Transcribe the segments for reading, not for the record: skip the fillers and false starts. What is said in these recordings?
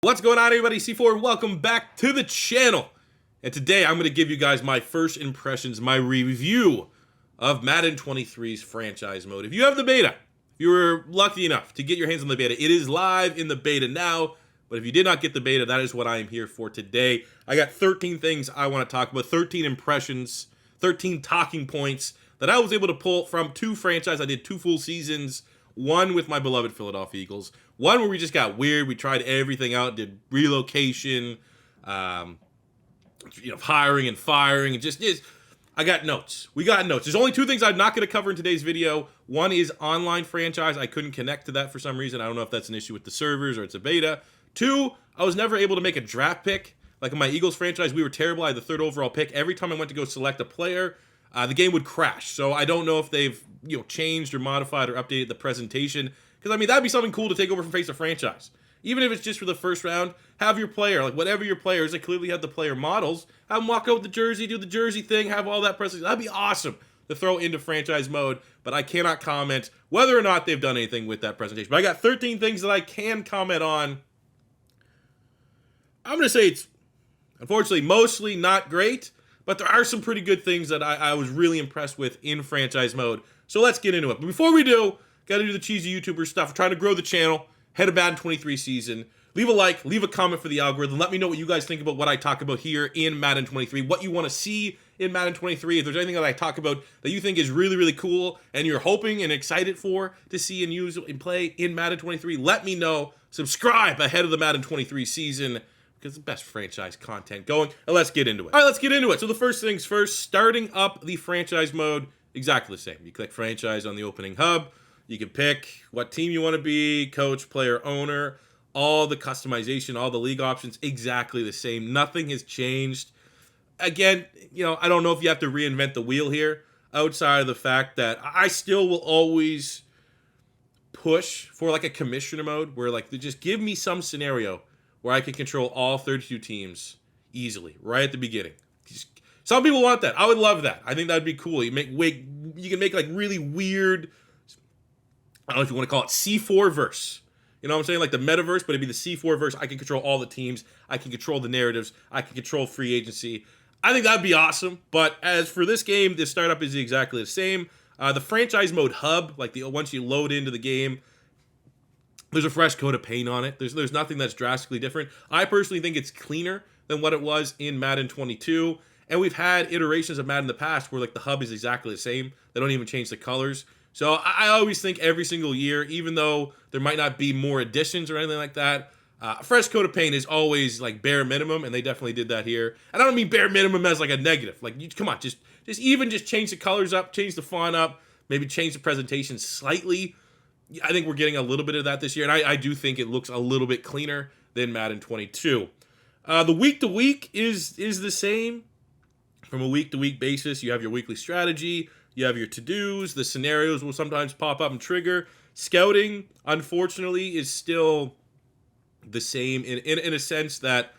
What's going on, everybody? C4, welcome back to the channel. And today I'm going to give you guys my first impressions, my review of Madden 23's franchise mode. If you have the beta, if you were lucky enough to get your hands on the beta, it is live in the beta now. But if you did not get the beta, that is what I am here for today. I got 13 things I want to talk about, 13 impressions, 13 talking points that I was able to pull from two franchises. I did 2 full seasons. One with my beloved Philadelphia Eagles. One where we just got weird. We tried everything out, did relocation, hiring and firing, and just is. I got notes. We got notes. There's only 2 things I'm not going to cover in today's video. One is online franchise. I couldn't connect to that for some reason. I don't know if that's an issue with the servers or it's a beta. 2, I was never able to make a draft pick. Like in my Eagles franchise, we were terrible. I had the 3rd overall pick. Every time I went to go select a player, the game would crash. So I don't know if they've changed or modified or updated the presentation. Because, I mean, that'd be something cool to take over from Face of Franchise. Even if it's just for the first round, have your player, like whatever your player is, they clearly have the player models, have them walk out with the jersey, do the jersey thing, have all that presentation. That'd be awesome to throw into franchise mode. But I cannot comment whether or not they've done anything with that presentation. But I got 13 things that I can comment on. I'm going to say it's, unfortunately, mostly not great. But there are some pretty good things that I was really impressed with in franchise mode. So let's get into it. But before we do, got to do the cheesy YouTuber stuff. We're trying to grow the channel. Head of Madden 23 season. Leave a like. Leave a comment for the algorithm. Let me know what you guys think about what I talk about here in Madden 23. What you want to see in Madden 23. If there's anything that I talk about that you think is really, really cool and you're hoping and excited for to see and use and play in Madden 23, let me know. Subscribe ahead of the Madden 23 season, because the best franchise content going. And let's get into it. All right, let's get into it. So the first things first, starting up the franchise mode, exactly the same. You click franchise on the opening hub. You can pick what team you want to be, coach, player, owner, all the customization, all the league options, exactly the same. Nothing has changed. Again, I don't know if you have to reinvent the wheel here, outside of the fact that I still will always push for like a commissioner mode where like just give me some scenario where I can control all 32 teams easily, right at the beginning. Some people want that. I would love that. I think that'd be cool. You can make like really weird, I don't know if you want to call it C4 verse. You know what I'm saying? Like the metaverse, but it'd be the C4 verse. I can control all the teams. I can control the narratives. I can control free agency. I think that'd be awesome. But as for this game, the startup is exactly the same. The franchise mode hub, like once you load into the game, there's a fresh coat of paint on it. There's nothing that's drastically different. I personally think it's cleaner than what it was in Madden 22. And we've had iterations of Madden in the past where like the hub is exactly the same. They don't even change the colors. So I always think every single year, even though there might not be more additions or anything like that, a fresh coat of paint is always like bare minimum, and they definitely did that here. And I don't mean bare minimum as like a negative. Like, come on, just change the colors up, change the font up, maybe change the presentation slightly. I think we're getting a little bit of that this year, and I do think it looks a little bit cleaner than Madden 22. The week-to-week is the same. From a week-to-week basis, you have your weekly strategy, you have your to-dos, the scenarios will sometimes pop up and trigger. Scouting, unfortunately, is still the same in a sense that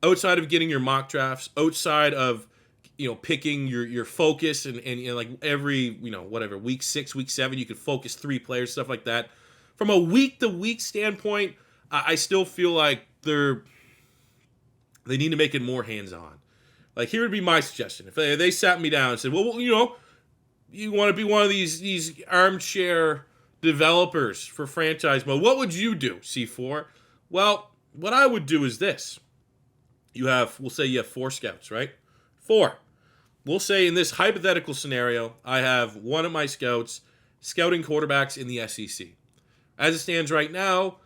outside of getting your mock drafts, outside of picking your focus and like every, whatever, week 6, week 7, you can focus 3 players, stuff like that. From a week-to-week standpoint, I still feel like they need to make it more hands-on. Like, here would be my suggestion. If they sat me down and said, well, you want to be one of these armchair developers for franchise mode, what would you do, C4? Well, what I would do is this. We'll say you have 4 scouts, right? 4. We'll say in this hypothetical scenario, I have one of my scouts scouting quarterbacks in the SEC. As it stands right now,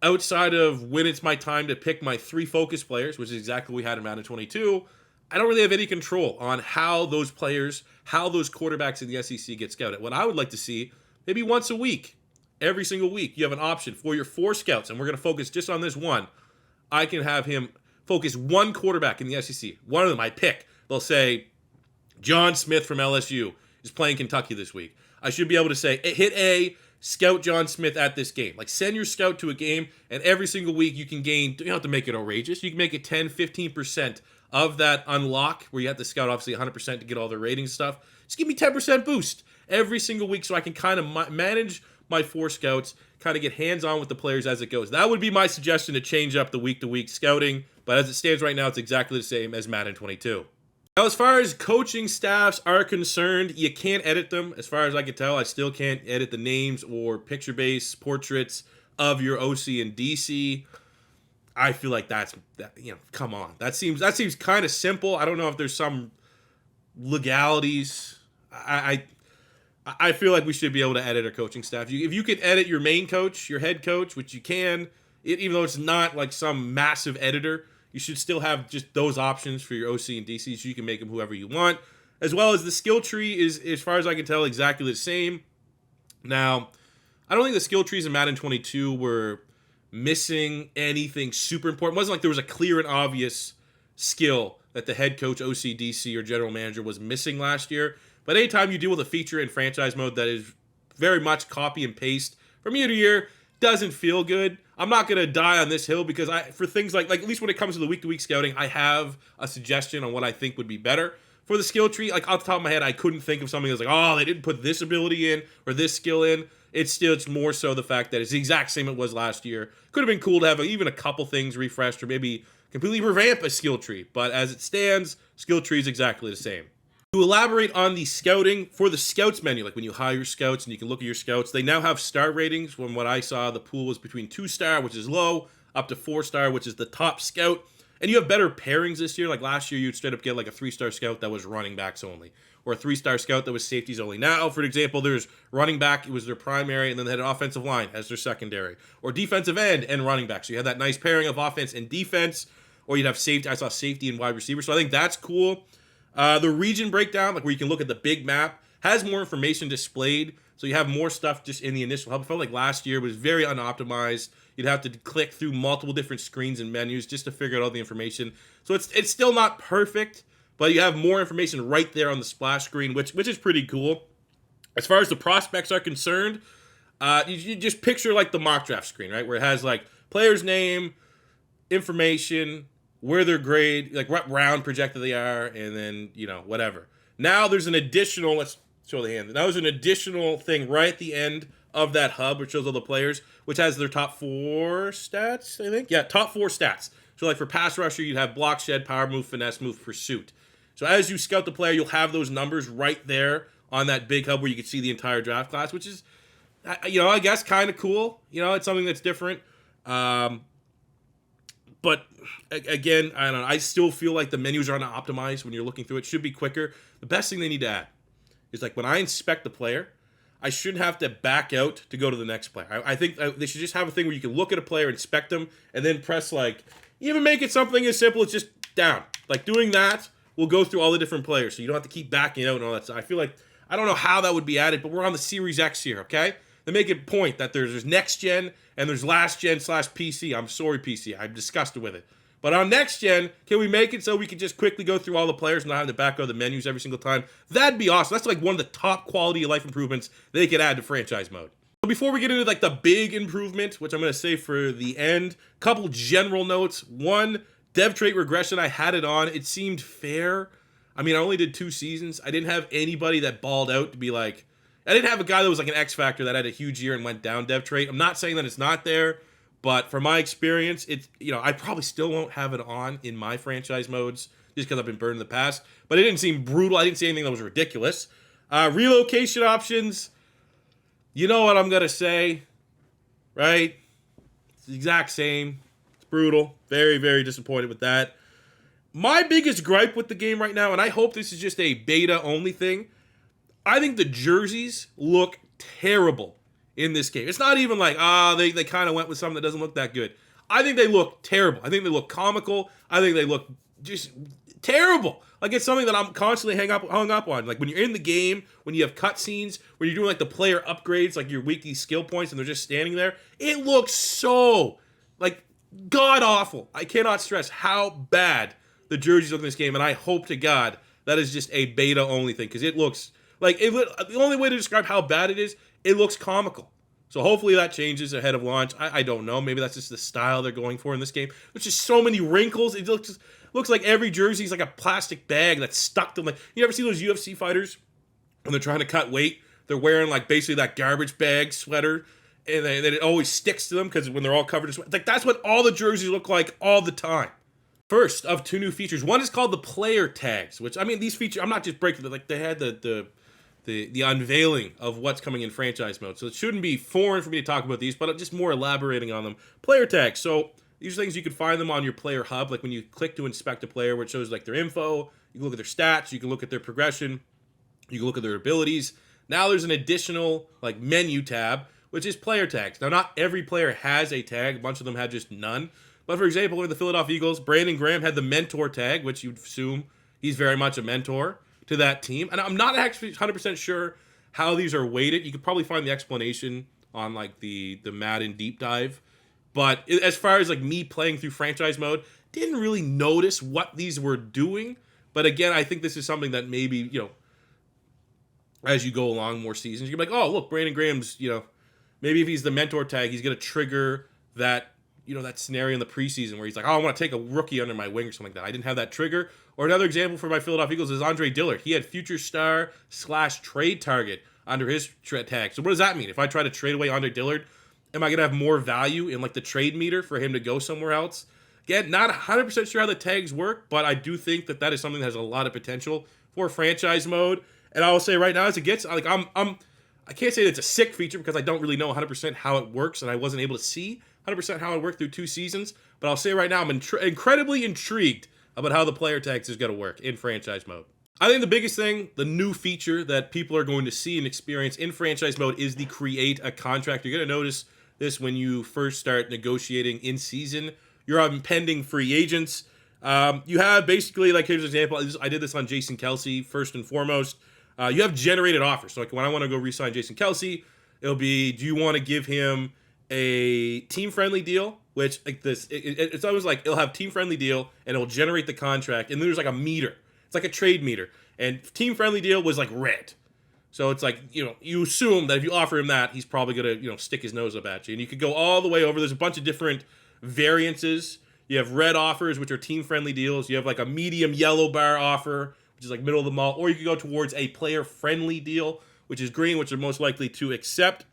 outside of when it's my time to pick my 3 focus players, which is exactly what we had in Madden 22, I don't really have any control on how those players, how those quarterbacks in the SEC get scouted. What I would like to see, maybe once a week, every single week, you have an option for your 4 scouts, and we're going to focus just on this one. I can have him focus one quarterback in the SEC. One of them I pick. They'll say, John Smith from LSU is playing Kentucky this week. I should be able to say, hit A, scout John Smith at this game. Like, send your scout to a game, and every single week you can gain, you don't have to make it outrageous. You can make it 10, 15% of that unlock, where you have to scout, obviously, 100% to get all the rating stuff. Just give me 10% boost every single week so I can kind of manage my 4 scouts, kind of get hands-on with the players as it goes. That would be my suggestion to change up the week-to-week scouting, but as it stands right now, it's exactly the same as Madden 22. Now, as far as coaching staffs are concerned, you can't edit them. As far as I can tell, I still can't edit the names or picture-based portraits of your OC and DC. I feel like that's come on. That seems kind of simple. I don't know if there's some legalities. I feel like we should be able to edit our coaching staff. If you can edit your main coach, your head coach, which you can, even though it's not like some massive editor, you should still have just those options for your OC and DC, so you can make them whoever you want. As well as the skill tree is, as far as I can tell, exactly the same. Now, I don't think the skill trees in Madden 22 were missing anything super important. It wasn't like there was a clear and obvious skill that the head coach, OC, DC, or general manager was missing last year. But anytime you deal with a feature in franchise mode that is very much copy and paste from year to year, doesn't feel good. I'm not going to die on this hill because for things like at least when it comes to the week-to-week scouting, I have a suggestion on what I think would be better. For the skill tree, like off the top of my head, I couldn't think of something that's like, oh, they didn't put this ability in or this skill in. It's more so the fact that it's the exact same it was last year. Could have been cool to have even a couple things refreshed or maybe completely revamp a skill tree. But as it stands, skill tree is exactly the same. To elaborate on the scouting, for the scouts menu, like when you hire scouts and you can look at your scouts, they now have star ratings. From what I saw, the pool was between 2-star, which is low, up to 4-star, which is the top scout. And you have better pairings this year. Like last year, you'd straight up get like a 3-star scout that was running backs only, or a 3-star scout that was safeties only. Now, for example, there's running back, it was their primary, and then they had an offensive line as their secondary, or defensive end and running back. So you had that nice pairing of offense and defense, or you'd have safety. I saw safety and wide receiver. So I think that's cool. The region breakdown, like where you can look at the big map, has more information displayed. So you have more stuff just in the initial hub. I felt like last year was very unoptimized. You'd have to click through multiple different screens and menus just to figure out all the information. So it's still not perfect, but you have more information right there on the splash screen, which is pretty cool. As far as the prospects are concerned, you just picture like the mock draft screen, right? Where it has like player's name, information, where their grade, like what round projected they are, and then, whatever. Now there's an additional, let's show the hand. Now there's an additional thing right at the end of that hub, which shows all the players, which has their top 4 stats, I think. Yeah, top 4 stats. So like for pass rusher, you'd have block, shed, power move, finesse move, pursuit. So as you scout the player, you'll have those numbers right there on that big hub where you can see the entire draft class, which is, I guess kind of cool. It's something that's different. But again, I don't know. I still feel like the menus are not optimized when you're looking through it. Should be quicker. The best thing they need to add is like when I inspect the player, I shouldn't have to back out to go to the next player. I think they should just have a thing where you can look at a player, inspect them, and then press like, even make it something as simple as just down. Like doing that will go through all the different players, so you don't have to keep backing out and all that stuff. I feel like, I don't know how that would be added, but we're on the Series X here, okay? They make it point that there's next gen and there's last gen / PC. I'm sorry, PC. I'm disgusted with it. But on next gen, can we make it so we can just quickly go through all the players and not have to back out the menus every single time? That'd be awesome. That's like one of the top quality of life improvements they could add to franchise mode. So before we get into like the big improvement, which I'm going to say for the end, couple general notes. One, dev trait regression. I had it on. It seemed fair. I mean, I only did 2 seasons. I didn't have anybody that balled out to be like, I didn't have a guy that was like an X factor that had a huge year and went down dev trait. I'm not saying that it's not there, but from my experience, it's, I probably still won't have it on in my franchise modes just because I've been burned in the past. But it didn't seem brutal. I didn't see anything that was ridiculous. Relocation options. You know what I'm going to say, right? It's the exact same. It's brutal. Very, very disappointed with that. My biggest gripe with the game right now, and I hope this is just a beta-only thing, I think the jerseys look terrible in this game. It's not even like, they kind of went with something that doesn't look that good. I think they look terrible. I think they look comical. I think they look just terrible. Like it's something that I'm constantly hung up on. Like when you're in the game, when you have cutscenes, when you're doing like the player upgrades, like your weekly skill points, and they're just standing there, it looks so like god awful. I cannot stress how bad the jerseys look in this game, and I hope to God that is just a beta only thing because it looks like the only way to describe how bad it is, it looks comical. So hopefully that changes ahead of launch. I don't know. Maybe that's just the style they're going for in this game. There's just so many wrinkles. It looks like every jersey is like a plastic bag that's stuck to like. You ever see those UFC fighters when they're trying to cut weight? they're wearing like basically that garbage bag sweater, and then it always sticks to them because when they're all covered in sweat. Like that's what all the jerseys look like all the time. First of two new features. One is called the player tags, which I mean these features. I'm not just breaking it. Like they had the unveiling of what's coming in franchise mode, so it shouldn't be foreign for me to talk about these, but I'm just more elaborating on them. Player tags. So these are things you can find them on your player hub, like when you click to inspect a player, where it shows like their info. You can look at their stats. You can look at their progression. You can look at their abilities. Now there's an additional like menu tab, which is player tags. Now not every player has a tag. A bunch of them have just none. But for example, with the Philadelphia Eagles, Brandon Graham had the mentor tag, which you'd assume he's very much a mentor to that team. And I'm not actually 100% sure how these are weighted. You could probably find the explanation on like the Madden deep dive. But as far as like me playing through franchise mode, didn't really notice what these were doing. But again, I think this is something that maybe, as you go along more seasons, you're like, oh, look, Brandon Graham's, maybe if he's the mentor tag, he's going to trigger that, that scenario in the preseason where he's like, oh, I want to take a rookie under my wing or something like that. I didn't have that trigger. Or another example for my Philadelphia Eagles is Andre Dillard. He had future star / trade target under his tag. So what does that mean? If I try to trade away Andre Dillard, am I going to have more value in like the trade meter for him to go somewhere else? Again, not 100% sure how the tags work, but I do think that is something that has a lot of potential for franchise mode. And I will say right now, as it gets, like I can't say that it's a sick feature because I don't really know 100% how it works, and I wasn't able to see 100% how it worked through 2 seasons. But I'll say right now, I'm incredibly intrigued about how the player tags is going to work in franchise mode. I think the biggest thing, the new feature that people are going to see and experience in franchise mode is the create a contract. You're going to notice this when you first start negotiating in season. You're on pending free agents. You have basically, like here's an example. I did this on Jason Kelce first and foremost. You have generated offers. So like when I want to go re-sign Jason Kelce, it'll be, do you want to give him a team-friendly deal? Which like this, it's always like it'll have team-friendly deal and it'll generate the contract. And then there's like a meter. It's like a trade meter. And team-friendly deal was like red. So it's like, you assume that if you offer him that, he's probably going to, stick his nose up at you. And you could go all the way over. There's a bunch of different variances. You have red offers, which are team-friendly deals. You have like a medium yellow bar offer, which is like middle of the mall. Or you could go towards a player-friendly deal, which is green, which are most likely to accept.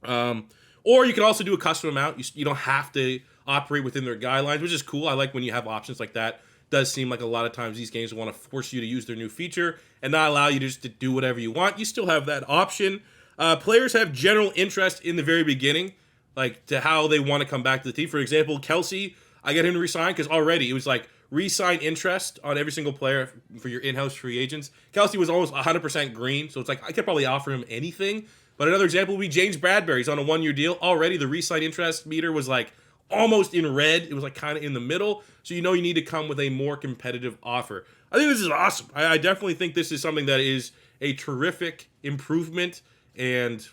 Or you can also do a custom amount. You don't have to operate within their guidelines, which is cool. I like when you have options like that. It does seem like a lot of times these games want to force you to use their new feature and not allow you just to do whatever you want. You still have that option. Players have general interest in the very beginning, like to how they want to come back to the team. For example, Kelce, I get him to resign because already it was like resign interest on every single player for your in-house free agents. Kelce was almost 100% green, so it's like I could probably offer him anything. But another example would be James Bradbury. He's on a 1-year deal. Already the resign interest meter was like almost in red. It was like kind of in the middle. So you need to come with a more competitive offer. I think this is awesome. I definitely think this is something that is a terrific improvement and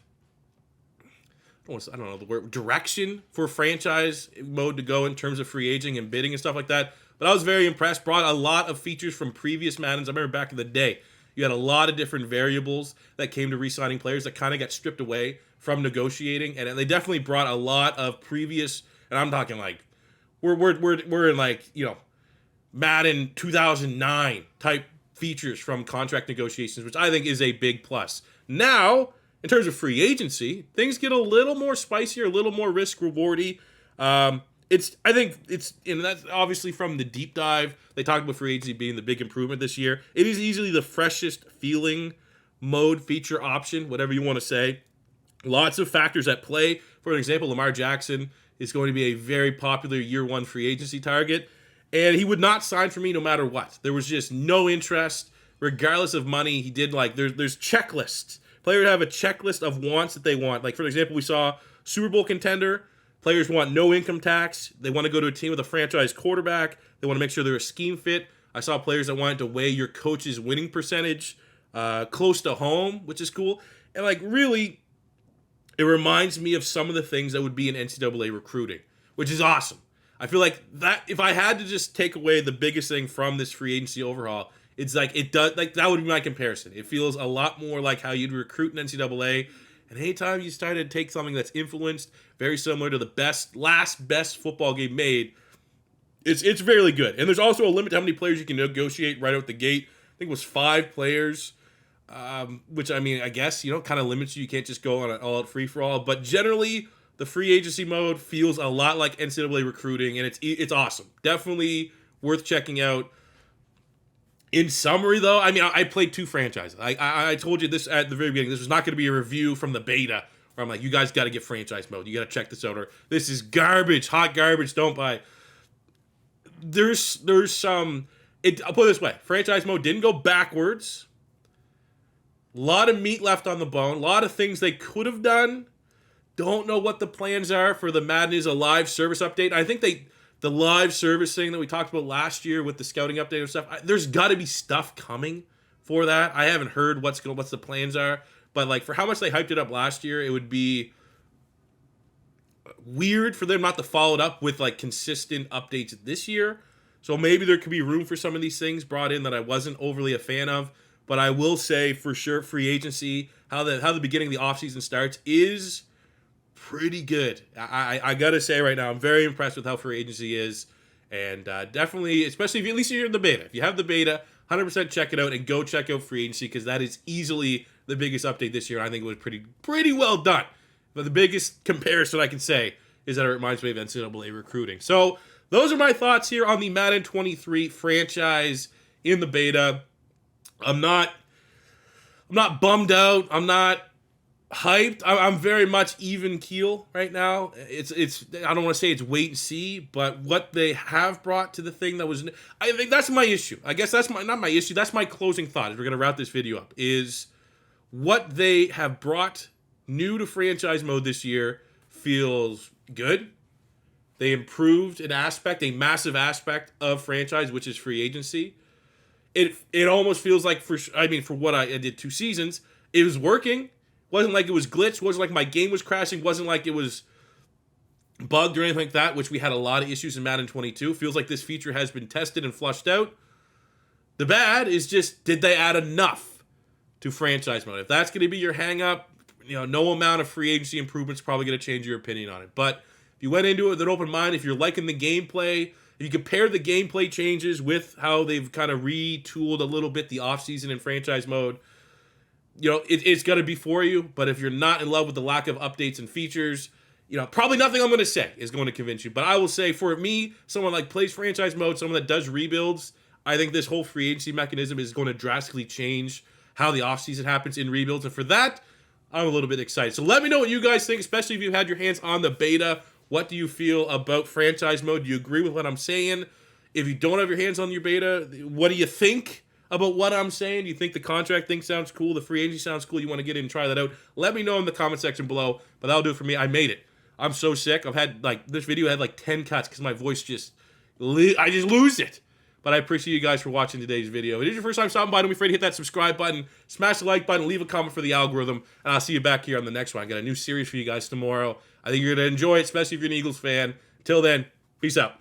I don't know the word direction for franchise mode to go in terms of free aging and bidding and stuff like that. But I was very impressed. Brought a lot of features from previous Maddens. I remember back in the day, you had a lot of different variables that came to re-signing players that kind of got stripped away from negotiating, and they definitely brought a lot of previous. And I'm talking like we're in like Madden 2009 type features from contract negotiations, which I think is a big plus. Now, in terms of free agency, things get a little more spicier, a little more risk rewardy. I think it's, that's obviously from the deep dive. They talked about free agency being the big improvement this year. It is easily the freshest feeling mode feature option, whatever you want to say. Lots of factors at play. For example, Lamar Jackson is going to be a very popular year 1 free agency target, and he would not sign for me no matter what. There was just no interest, regardless of money. He did there's checklists. Players have a checklist of wants that they want. Like for example, we saw Super Bowl contender. Players want no income tax. They want to go to a team with a franchise quarterback. They want to make sure they're a scheme fit. I saw players that wanted to weigh your coach's winning percentage close to home, which is cool. And really, it reminds me of some of the things that would be in NCAA recruiting, which is awesome. I feel like that if I had to just take away the biggest thing from this free agency overhaul, it's that would be my comparison. It feels a lot more like how you'd recruit in NCAA. And anytime you start to take something that's influenced, very similar to the last best football game made, it's really good. And there's also a limit to how many players you can negotiate right out the gate. I think it was 5 players. which, I mean, I guess, kind of limits you. You can't just go on an all-out free-for-all. But generally, the free agency mode feels a lot like NCAA recruiting, and it's awesome. Definitely worth checking out. In summary, though, I mean, I played 2 franchises. I told you this at the very beginning. This was not going to be a review from the beta where I'm like, you guys got to get franchise mode. You got to check this out. Or this is garbage, hot garbage. Don't buy. There's some. I'll put it this way: franchise mode didn't go backwards. A lot of meat left on the bone. A lot of things they could have done. Don't know what the plans are for the Madden is a live service update. I think the live service thing that we talked about last year with the scouting update and stuff, there's got to be stuff coming for that. I haven't heard what's the plans are, but like for how much they hyped it up last year, it would be weird for them not to follow it up with like consistent updates this year. So maybe there could be room for some of these things brought in that I wasn't overly a fan of. But I will say for sure, free agency, how the beginning of the offseason starts is pretty good. I gotta say right now, I'm very impressed with how free agency is, and definitely, especially if at least you're in the beta. If you have the beta, 100% check it out and go check out free agency because that is easily the biggest update this year. I think it was pretty well done. But the biggest comparison I can say is that it reminds me of NCAA recruiting. So those are my thoughts here on the Madden 23 franchise in the beta. I'm not bummed out. I'm not hyped. I'm very much even keel right now. It's I don't want to say it's wait and see, but what they have brought to the thing that was, I think that's my issue. I guess that's not my issue. That's my closing thought as we're going to wrap this video up is what they have brought new to franchise mode this year feels good. They improved an aspect, a massive aspect of franchise, which is free agency. It almost feels like for what I did 2 seasons, it was working. Wasn't like it was glitched. Wasn't like my game was crashing. Wasn't like it was bugged or anything like that, which we had a lot of issues in Madden 22. Feels like this feature has been tested and flushed out. The bad is just, did they add enough to franchise mode? If that's going to be your hang-up, no amount of free agency improvements probably going to change your opinion on it. But if you went into it with an open mind, if you're liking the gameplay, if you compare the gameplay changes with how they've kind of retooled a little bit the offseason in franchise mode, it's going to be for you. But if you're not in love with the lack of updates and features, probably nothing I'm going to say is going to convince you. But I will say for me, someone like plays franchise mode, someone that does rebuilds, I think this whole free agency mechanism is going to drastically change how the offseason happens in rebuilds. And for that, I'm a little bit excited. So let me know what you guys think, especially if you've had your hands on the beta. What do you feel about franchise mode? Do you agree with what I'm saying? If you don't have your hands on your beta, what do you think about what I'm saying? Do you think the contract thing sounds cool? The free agency sounds cool? You want to get in and try that out? Let me know in the comment section below. But that'll do it for me. I made it. I'm so sick. This video had like 10 cuts because my voice I just lose it. But I appreciate you guys for watching today's video. If it is your first time stopping by, don't be afraid to hit that subscribe button, smash the like button, leave a comment for the algorithm, and I'll see you back here on the next one. I got a new series for you guys tomorrow. I think you're going to enjoy it, especially if you're an Eagles fan. Until then, peace out.